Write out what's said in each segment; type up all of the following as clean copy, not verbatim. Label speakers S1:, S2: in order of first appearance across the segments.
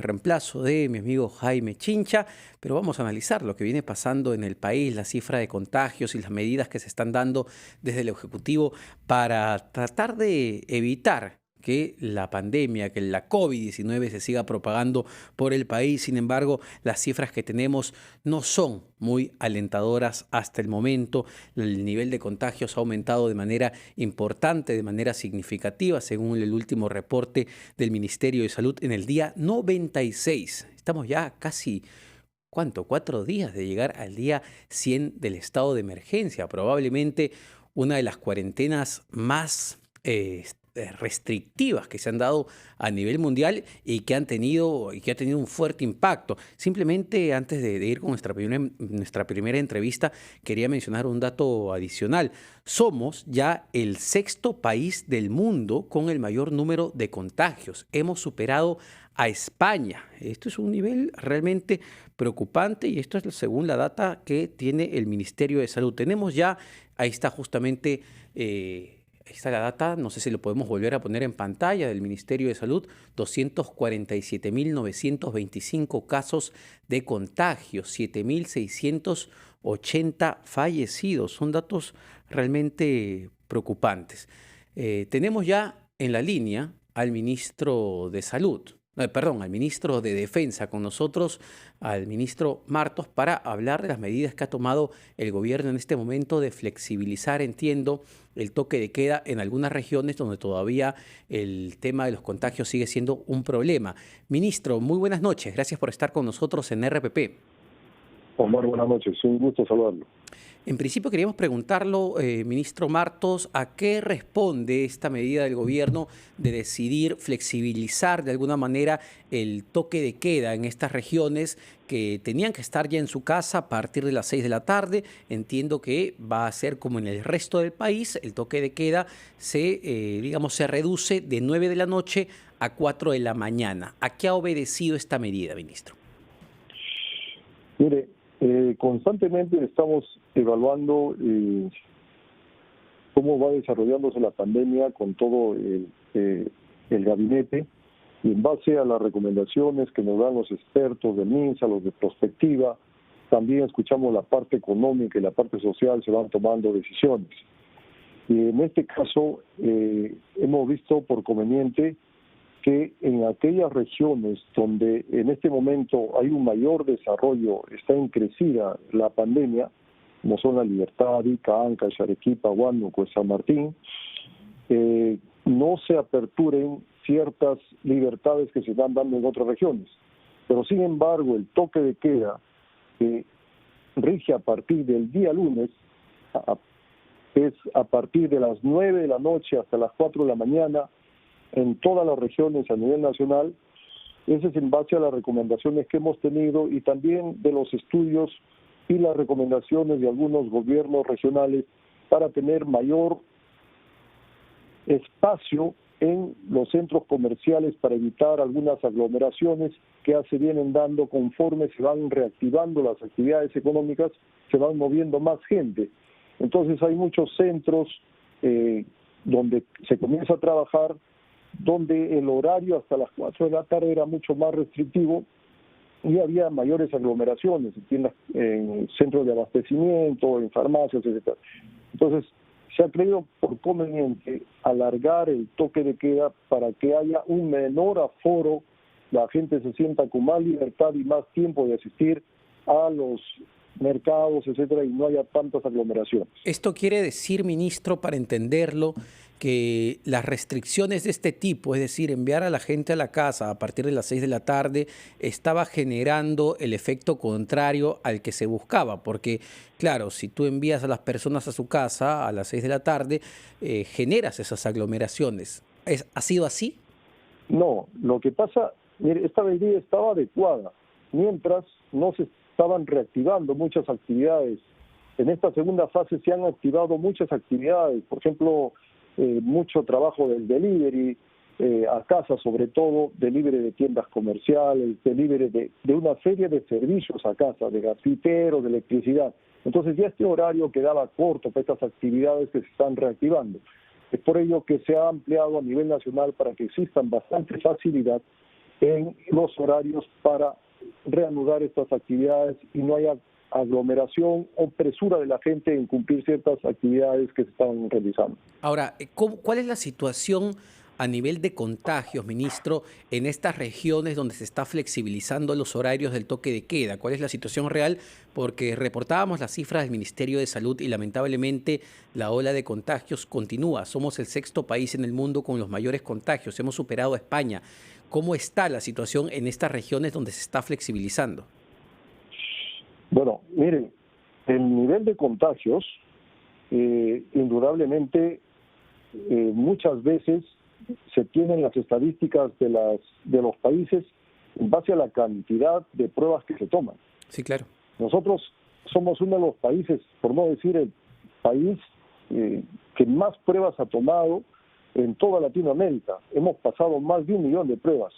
S1: reemplazo de mi amigo Jaime Chincha, pero vamos a analizar lo que viene pasando en el país, la cifra de contagios y las medidas que se están dando desde el Ejecutivo para tratar de evitar que la pandemia, que la COVID-19 se siga propagando por el país. Sin embargo, las cifras que tenemos no son muy alentadoras hasta el momento. El nivel de contagios ha aumentado de manera importante, de manera significativa, según el último reporte del Ministerio de Salud en el día 96. Estamos ya casi, ¿cuánto? 4 días de llegar al día 100 del estado de emergencia. Probablemente una de las cuarentenas más restrictivas que se han dado a nivel mundial y que ha tenido un fuerte impacto. Simplemente antes de ir con nuestra primera entrevista, quería mencionar un dato adicional. Somos ya el 6º país del mundo con el mayor número de contagios. Hemos superado a España. Esto es un nivel realmente preocupante y esto es según la data que tiene el Ministerio de Salud. Tenemos ya, ahí está justamente, ahí está la data, no sé si lo podemos volver a poner en pantalla, del Ministerio de Salud, 247.925 casos de contagio, 7.680 fallecidos. Son datos realmente preocupantes. Tenemos ya en la línea al ministro de Salud, al ministro de Defensa con nosotros, al ministro Martos, para hablar de las medidas que ha tomado el gobierno en este momento de flexibilizar, entiendo, el toque de queda en algunas regiones donde todavía el tema de los contagios sigue siendo un problema. Ministro, muy buenas noches. Gracias por estar con nosotros en RPP.
S2: Omar, buenas noches. Un gusto saludarlo.
S1: En principio queríamos preguntarlo, ministro Martos, ¿a qué responde esta medida del gobierno de decidir flexibilizar de alguna manera el toque de queda en estas regiones que tenían que estar ya en su casa a partir de las 6 de la tarde? Entiendo que va a ser como en el resto del país, el toque de queda se reduce de 9 de la noche a 4 de la mañana. ¿A qué ha obedecido esta medida, ministro?
S2: Mire, constantemente estamos evaluando cómo va desarrollándose la pandemia con todo el gabinete, y en base a las recomendaciones que nos dan los expertos de MINSA, los de Prospectiva, también escuchamos la parte económica y la parte social, se van tomando decisiones. Y en este caso hemos visto por conveniente que en aquellas regiones donde en este momento hay un mayor desarrollo, está en crecida la pandemia, como son La Libertad, Ica, Ancash, Arequipa, Huánuco, San Martín, no se aperturen ciertas libertades que se están dando en otras regiones. Pero sin embargo, el toque de queda que rige a partir del día lunes, es a partir de las 9 de la noche hasta las 4 de la mañana, en todas las regiones a nivel nacional. Ese es en base a las recomendaciones que hemos tenido y también de los estudios y las recomendaciones de algunos gobiernos regionales para tener mayor espacio en los centros comerciales para evitar algunas aglomeraciones que se vienen dando conforme se van reactivando las actividades económicas, se van moviendo más gente. Entonces hay muchos centros donde se comienza a trabajar, donde el horario hasta las 4 de la tarde era mucho más restrictivo y había mayores aglomeraciones en centros de abastecimiento, en farmacias, etc. Entonces, se ha creído por conveniente alargar el toque de queda para que haya un menor aforo, la gente se sienta con más libertad y más tiempo de asistir a los mercados, etcétera, y no haya tantas aglomeraciones.
S1: Esto quiere decir, ministro, para entenderlo, que las restricciones de este tipo, es decir, enviar a la gente a la casa a partir de las 6 de la tarde, estaba generando el efecto contrario al que se buscaba, porque, claro, si tú envías a las personas a su casa a las 6 de la tarde, generas esas aglomeraciones. ¿Ha sido así?
S2: No, lo que pasa, mire, esta medida estaba adecuada, mientras no se estaban reactivando muchas actividades. En esta segunda fase se han activado muchas actividades, por ejemplo, mucho trabajo del delivery, a casa sobre todo, delivery de tiendas comerciales, delivery de una serie de servicios a casa, de gasiteros, de electricidad. Entonces ya este horario quedaba corto para estas actividades que se están reactivando. Es por ello que se ha ampliado a nivel nacional para que existan bastante facilidad en los horarios para reanudar estas actividades y no haya aglomeración o presura de la gente en cumplir ciertas actividades que se estaban realizando.
S1: Ahora, ¿cuál es la situación a nivel de contagios, ministro, en estas regiones donde se está flexibilizando los horarios del toque de queda? ¿Cuál es la situación real? Porque reportábamos las cifras del Ministerio de Salud y lamentablemente la ola de contagios continúa. Somos el sexto país en el mundo con los mayores contagios. Hemos superado a España. ¿Cómo está la situación en estas regiones donde se está flexibilizando?
S2: Bueno, miren, el nivel de contagios, indudablemente, muchas veces se tienen las estadísticas de los países en base a la cantidad de pruebas que se toman.
S1: Sí, claro.
S2: Nosotros somos uno de los países, por no decir el país que más pruebas ha tomado en toda Latinoamérica. Hemos pasado más de 1 millón de pruebas.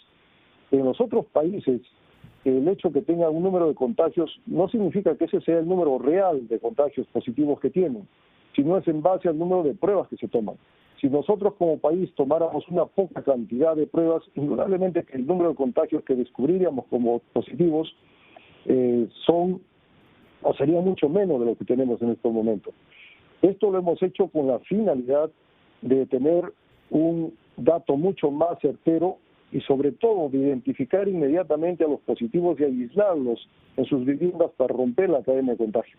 S2: En los otros países, el hecho que tengan un número de contagios no significa que ese sea el número real de contagios positivos que tienen, sino es en base al número de pruebas que se toman. Si nosotros como país tomáramos una poca cantidad de pruebas, indudablemente que el número de contagios que descubriríamos como positivos sería mucho menos de lo que tenemos en estos momentos. Esto lo hemos hecho con la finalidad de tener un dato mucho más certero y sobre todo de identificar inmediatamente a los positivos y aislarlos en sus viviendas para romper la cadena de contagio.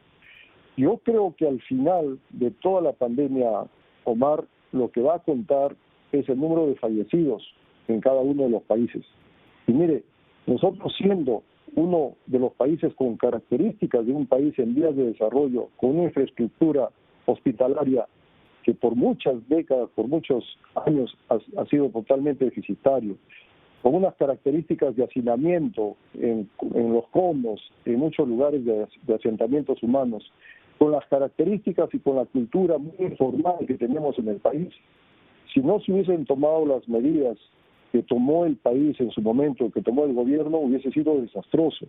S2: Yo creo que al final de toda la pandemia, Omar, lo que va a contar es el número de fallecidos en cada uno de los países. Y mire, nosotros siendo uno de los países con características de un país en vías de desarrollo, con una infraestructura hospitalaria que por muchas décadas, por muchos años ha sido totalmente deficitario, con unas características de hacinamiento en los conos, en muchos lugares de asentamientos humanos, con las características y con la cultura muy informal que tenemos en el país. Si no se hubiesen tomado las medidas que tomó el país en su momento, que tomó el gobierno, hubiese sido desastroso.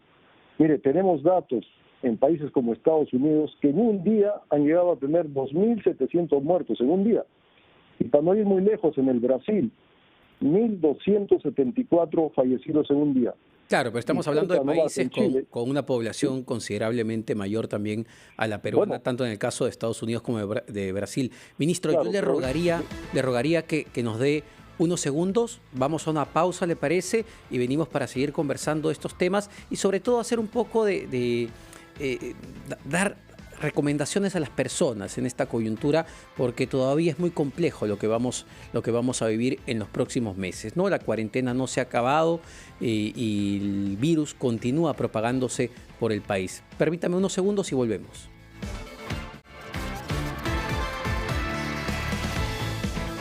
S2: Mire, tenemos datos en países como Estados Unidos que en un día han llegado a tener 2.700 muertos en un día. Y para no ir muy lejos, en el Brasil, 1.274 fallecidos en un día.
S1: Claro, pero estamos hablando de países con una población considerablemente mayor también a la peruana, tanto en el caso de Estados Unidos como de Brasil. Ministro, claro, yo le rogaría que nos dé unos segundos, vamos a una pausa, ¿le parece? Y venimos para seguir conversando estos temas y sobre todo hacer un poco dar recomendaciones a las personas en esta coyuntura, porque todavía es muy complejo lo que vamos a vivir en los próximos meses, ¿no? La cuarentena no se ha acabado y el virus continúa propagándose por el país. Permítame unos segundos y volvemos.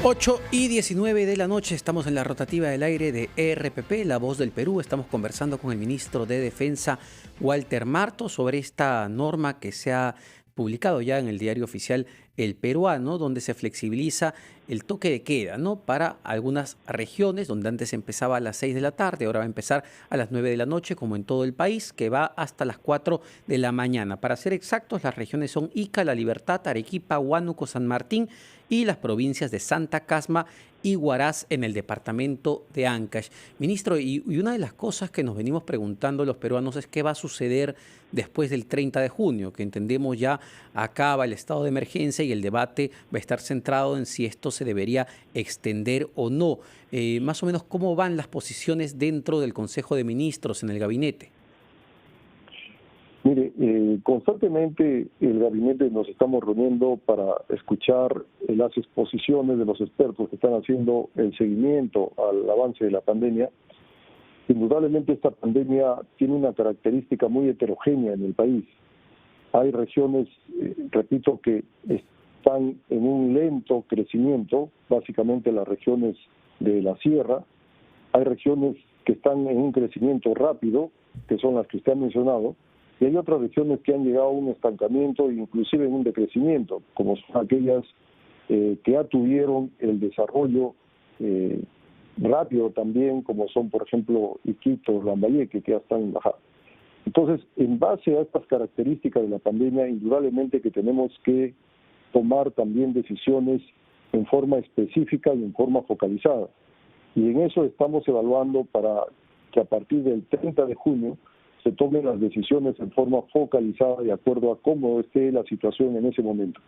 S1: 8:19 de la noche, estamos en la rotativa del aire de ERPP, La Voz del Perú. Estamos conversando con el ministro de Defensa, Walter Marto, sobre esta norma que se ha publicado ya en el diario oficial El Peruano, donde se flexibiliza el toque de queda, ¿no? Para algunas regiones, donde antes empezaba a las 6 de la tarde, ahora va a empezar a las 9 de la noche, como en todo el país, que va hasta las 4 de la mañana. Para ser exactos, las regiones son Ica, La Libertad, Arequipa, Huánuco, San Martín y las provincias de Santa Casma y Huaraz en el departamento de Ancash. Ministro, y una de las cosas que nos venimos preguntando los peruanos es qué va a suceder después del 30 de junio, que entendemos ya acaba el estado de emergencia y el debate va a estar centrado en si esto se debería extender o no. Más o menos, ¿cómo van las posiciones dentro del Consejo de Ministros en el gabinete?
S2: Mire, constantemente el gabinete nos estamos reuniendo para escuchar las exposiciones de los expertos que están haciendo el seguimiento al avance de la pandemia. Indudablemente esta pandemia tiene una característica muy heterogénea en el país. Hay regiones, repito, que están en un lento crecimiento, básicamente las regiones de la sierra. Hay regiones que están en un crecimiento rápido, que son las que usted ha mencionado, y hay otras regiones que han llegado a un estancamiento e inclusive en un decrecimiento, como son aquellas que ya tuvieron el desarrollo rápido también, como son, por ejemplo, Iquitos, Lambayeque, que ya están en bajada. Entonces, en base a estas características de la pandemia, indudablemente que tenemos que tomar también decisiones en forma específica y en forma focalizada. Y en eso estamos evaluando para que a partir del 30 de junio se tomen las decisiones en forma focalizada de acuerdo a cómo esté la situación en ese momento.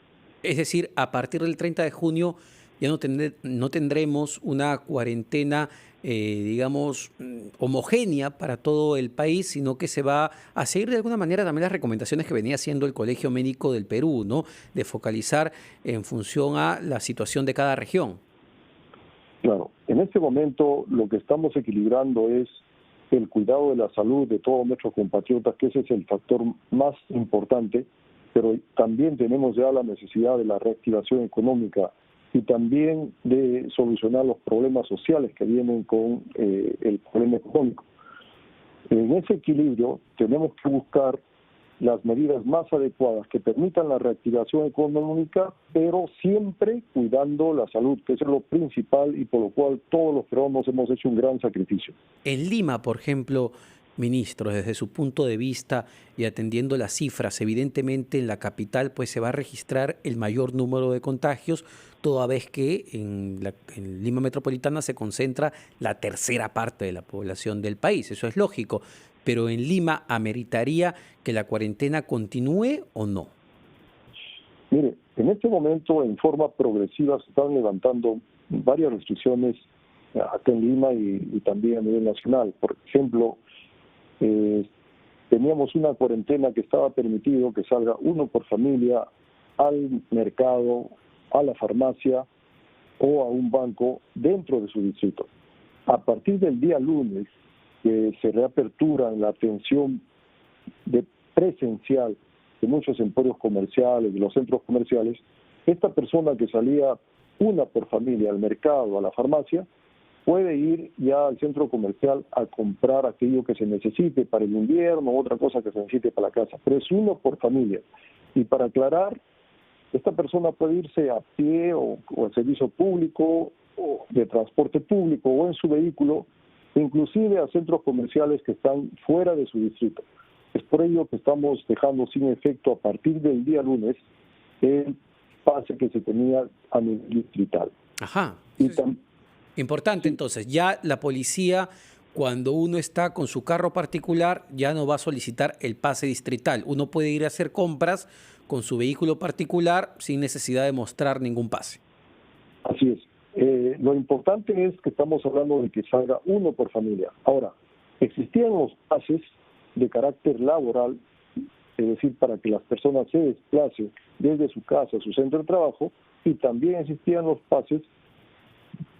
S1: Es decir, a partir del 30 de junio ya no tendremos una cuarentena, digamos, homogénea para todo el país, sino que se va a seguir de alguna manera también las recomendaciones que venía haciendo el Colegio Médico del Perú, ¿no? De focalizar en función a la situación de cada región.
S2: Claro, en este momento lo que estamos equilibrando es el cuidado de la salud de todos nuestros compatriotas, que ese es el factor más importante, pero también tenemos ya la necesidad de la reactivación económica y también de solucionar los problemas sociales que vienen con el problema económico. En ese equilibrio tenemos que buscar las medidas más adecuadas que permitan la reactivación económica, pero siempre cuidando la salud, que eso es lo principal y por lo cual todos los peruanos hemos hecho un gran sacrificio.
S1: En Lima, por ejemplo, ministro, desde su punto de vista y atendiendo las cifras, evidentemente en la capital pues se va a registrar el mayor número de contagios, toda vez que en Lima Metropolitana se concentra la tercera parte de la población del país. Eso es lógico, pero en Lima ameritaría que la cuarentena continúe o no.
S2: Mire, en este momento en forma progresiva se están levantando varias restricciones acá en Lima y también a nivel nacional. Por ejemplo, teníamos una cuarentena que estaba permitido que salga uno por familia al mercado, a la farmacia o a un banco dentro de su distrito. A partir del día lunes, que se reapertura la atención presencial de muchos emporios comerciales, de los centros comerciales, esta persona que salía una por familia al mercado, a la farmacia, puede ir ya al centro comercial a comprar aquello que se necesite para el invierno, otra cosa que se necesite para la casa, pero es uno por familia. Y para aclarar, esta persona puede irse a pie o al servicio público, o de transporte público o en su vehículo, inclusive a centros comerciales que están fuera de su distrito. Es por ello que estamos dejando sin efecto a partir del día lunes el pase que se tenía a nivel distrital.
S1: Ajá. Importante, entonces, ya la policía, cuando uno está con su carro particular, ya no va a solicitar el pase distrital. Uno puede ir a hacer compras con su vehículo particular sin necesidad de mostrar ningún pase.
S2: Así es. Lo importante es que estamos hablando de que salga uno por familia. Ahora, existían los pases de carácter laboral, es decir, para que las personas se desplacen desde su casa a su centro de trabajo, y también existían los pases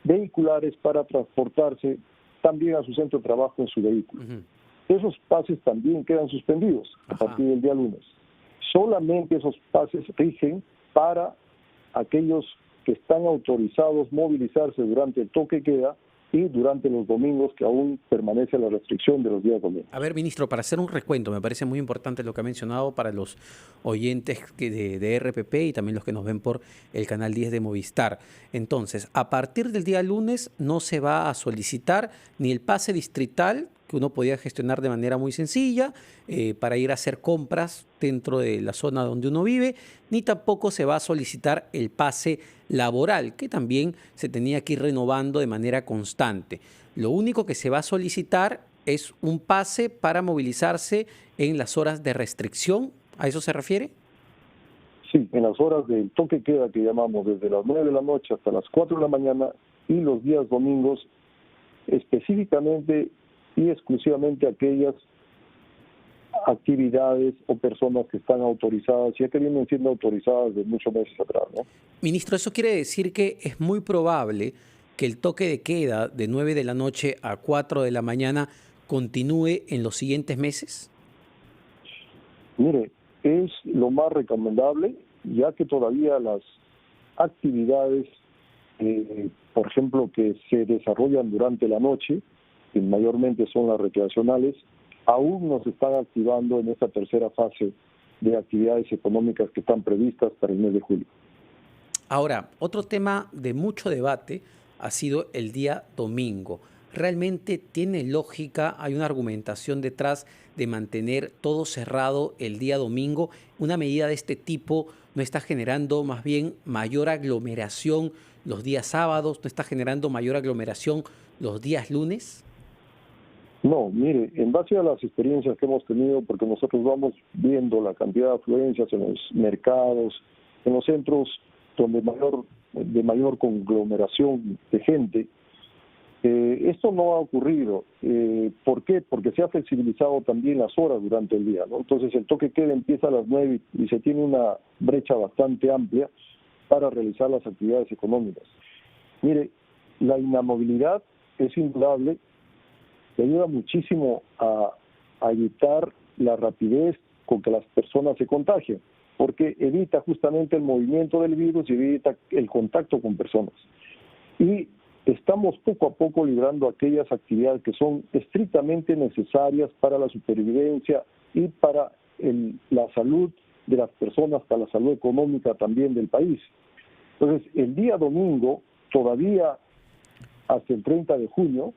S2: vehiculares para transportarse también a su centro de trabajo en su vehículo. Esos pases también quedan suspendidos a partir del día lunes. Solamente esos pases rigen para aquellos que están autorizados movilizarse durante el toque de queda y durante los domingos, que aún permanece la restricción de los días domingos.
S1: A ver, ministro, para hacer un recuento, me parece muy importante lo que ha mencionado para los oyentes de RPP y también los que nos ven por el canal 10 de Movistar. Entonces, a partir del día lunes no se va a solicitar ni el pase distrital, que uno podía gestionar de manera muy sencilla para ir a hacer compras dentro de la zona donde uno vive, ni tampoco se va a solicitar el pase laboral, que también se tenía que ir renovando de manera constante. Lo único que se va a solicitar es un pase para movilizarse en las horas de restricción. ¿A eso se refiere?
S2: Sí, en las horas del toque de queda que llamamos desde las 9 de la noche hasta las 4 de la mañana y los días domingos, específicamente y exclusivamente aquellas actividades o personas que están autorizadas, ya que vienen siendo autorizadas de muchos meses atrás, ¿no?
S1: Ministro, ¿eso quiere decir que es muy probable que el toque de queda de 9 de la noche a 4 de la mañana continúe en los siguientes meses?
S2: Mire, es lo más recomendable, ya que todavía las actividades, por ejemplo, que se desarrollan durante la noche, que mayormente son las recreacionales, aún no se están activando en esta tercera fase de actividades económicas que están previstas para el mes de julio.
S1: Ahora, otro tema de mucho debate ha sido el día domingo. ¿Realmente tiene lógica, hay una argumentación detrás de mantener todo cerrado el día domingo? ¿Una medida de este tipo no está generando más bien mayor aglomeración los días sábados? ¿No está generando mayor aglomeración los días lunes?
S2: No, mire, en base a las experiencias que hemos tenido, porque nosotros vamos viendo la cantidad de afluencias en los mercados, en los centros donde de mayor conglomeración de gente, esto no ha ocurrido. ¿Por qué? Porque se ha flexibilizado también las horas durante el día, ¿no? Entonces el toque queda empieza a las 9 y se tiene una brecha bastante amplia para realizar las actividades económicas. Mire, la inamovilidad es indudable, que ayuda muchísimo a evitar la rapidez con que las personas se contagian, porque evita justamente el movimiento del virus y evita el contacto con personas. Y estamos poco a poco librando aquellas actividades que son estrictamente necesarias para la supervivencia y para la salud de las personas, para la salud económica también del país. Entonces, el día domingo, todavía hasta el 30 de junio,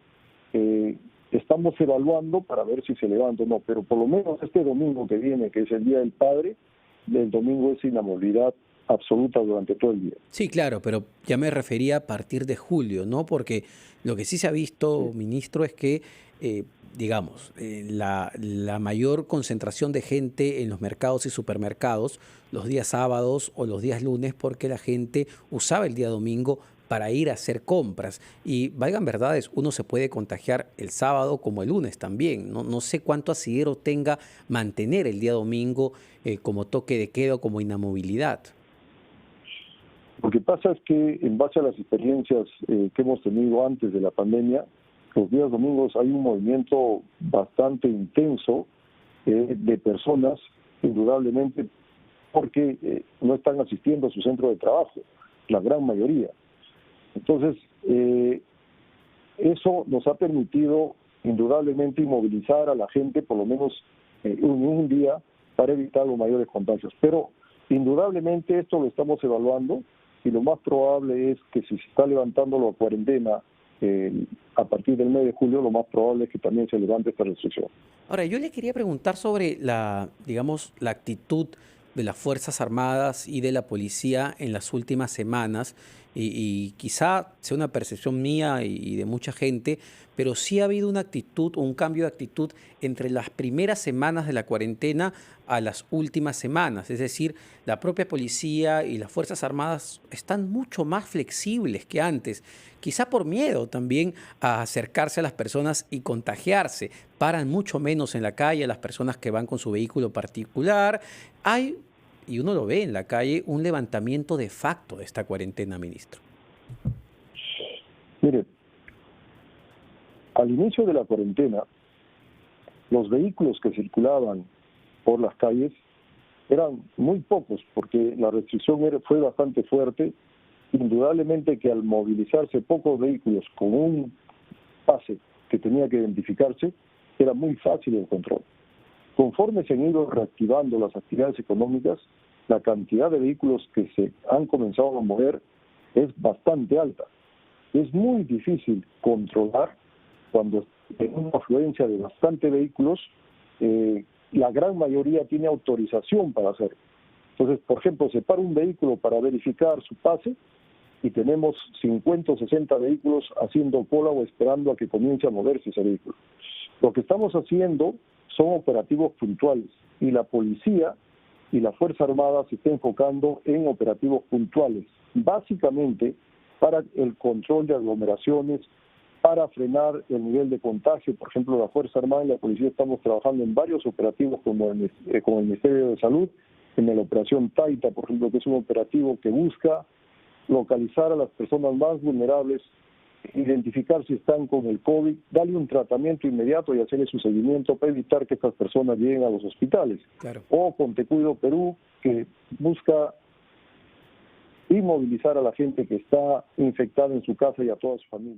S2: estamos evaluando para ver si se levanta o no, pero por lo menos este domingo que viene, que es el Día del Padre, el domingo es inamovilidad absoluta durante todo el día.
S1: Sí, claro, pero ya me refería a partir de julio, ¿no? Porque lo que sí se ha visto, ministro, es que, la mayor concentración de gente en los mercados y supermercados los días sábados o los días lunes, porque la gente usaba el día domingo para ir a hacer compras. Y valgan verdades, uno se puede contagiar el sábado como el lunes también. No sé cuánto asidero tenga mantener el día domingo como toque de queda o como inamovilidad.
S2: Lo que pasa es que en base a las experiencias que hemos tenido antes de la pandemia, los días domingos hay un movimiento bastante intenso de personas, indudablemente, porque no están asistiendo a su centro de trabajo, la gran mayoría. Entonces, eso nos ha permitido indudablemente inmovilizar a la gente por lo menos un día para evitar los mayores contagios. Pero indudablemente esto lo estamos evaluando y lo más probable es que si se está levantando la cuarentena a partir del mes de julio, lo más probable es que también se levante esta restricción.
S1: Ahora, yo le quería preguntar sobre la actitud de las Fuerzas Armadas y de la policía en las últimas semanas, y quizá sea una percepción mía y de mucha gente, pero sí ha habido una actitud o un cambio de actitud entre las primeras semanas de la cuarentena a las últimas semanas. Es decir, la propia policía y las Fuerzas Armadas están mucho más flexibles que antes, quizá por miedo también a acercarse a las personas y contagiarse. Paran mucho menos en la calle a las personas que van con su vehículo particular. Hay, y uno lo ve en la calle, un levantamiento de facto de esta cuarentena, ministro.
S2: Mire, al inicio de la cuarentena, los vehículos que circulaban por las calles eran muy pocos, porque la restricción fue bastante fuerte. Indudablemente que al movilizarse pocos vehículos con un pase que tenía que identificarse, era muy fácil el control. Conforme se han ido reactivando las actividades económicas, la cantidad de vehículos que se han comenzado a mover es bastante alta. Es muy difícil controlar cuando en una afluencia de bastante vehículos, la gran mayoría tiene autorización para hacerlo. Entonces, por ejemplo, se para un vehículo para verificar su pase y tenemos 50 o 60 vehículos haciendo cola o esperando a que comience a moverse ese vehículo. Lo que estamos haciendo son operativos puntuales y la policía y la Fuerza Armada se está enfocando en operativos puntuales, básicamente para el control de aglomeraciones, para frenar el nivel de contagio. Por ejemplo, la Fuerza Armada y la Policía estamos trabajando en varios operativos con el Ministerio de Salud, en la Operación Taita, por ejemplo, que es un operativo que busca localizar a las personas más vulnerables, identificar si están con el COVID, darle un tratamiento inmediato y hacerle su seguimiento para evitar que estas personas lleguen a los hospitales.
S1: Claro.
S2: O con Te Cuido Perú, que busca inmovilizar a la gente que está infectada en su casa y a toda su familia.